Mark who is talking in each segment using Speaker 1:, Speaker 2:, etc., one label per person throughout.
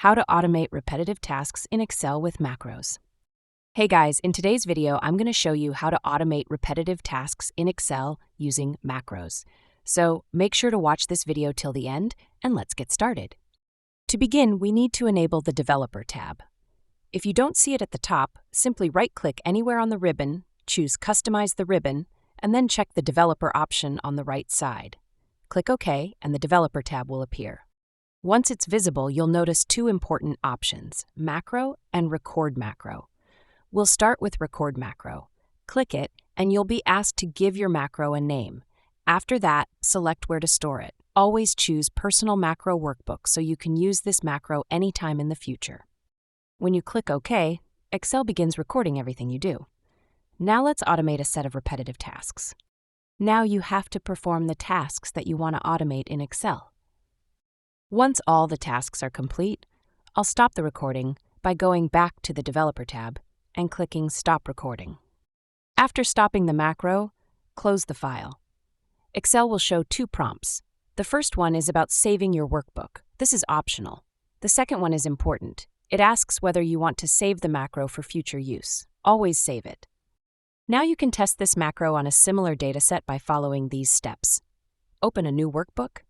Speaker 1: How to automate repetitive tasks in Excel with macros. Hey guys, in today's video, I'm going to show you how to automate repetitive tasks in Excel using macros. So make sure to watch this video till the end, and let's get started. To begin, we need to enable the Developer tab. If you don't see it at the top, simply right-click anywhere on the ribbon, choose Customize the ribbon, and then check the Developer option on the right side. Click OK, and the Developer tab will appear. Once it's visible, you'll notice two important options, Macro and Record Macro. We'll start with Record Macro. Click it, and you'll be asked to give your macro a name. After that, select where to store it. Always choose Personal Macro Workbook so you can use this macro anytime in the future. When you click OK, Excel begins recording everything you do. Now let's automate a set of repetitive tasks. Now you have to perform the tasks that you want to automate in Excel. Once all the tasks are complete, I'll stop the recording by going back to the Developer tab and clicking Stop Recording. After stopping the macro, close the file. Excel will show two prompts. The first one is about saving your workbook. This is optional. The second one is important. It asks whether you want to save the macro for future use. Always save it. Now you can test this macro on a similar dataset by following these steps. Open a new workbook.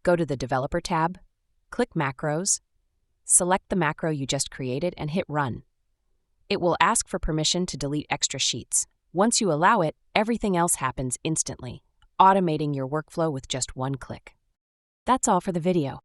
Speaker 1: Go to the Developer tab, click Macros, select the macro you just created, and hit Run. It will ask for permission to delete extra sheets. Once you allow it, everything else happens instantly, automating your workflow with just one click. That's all for the video.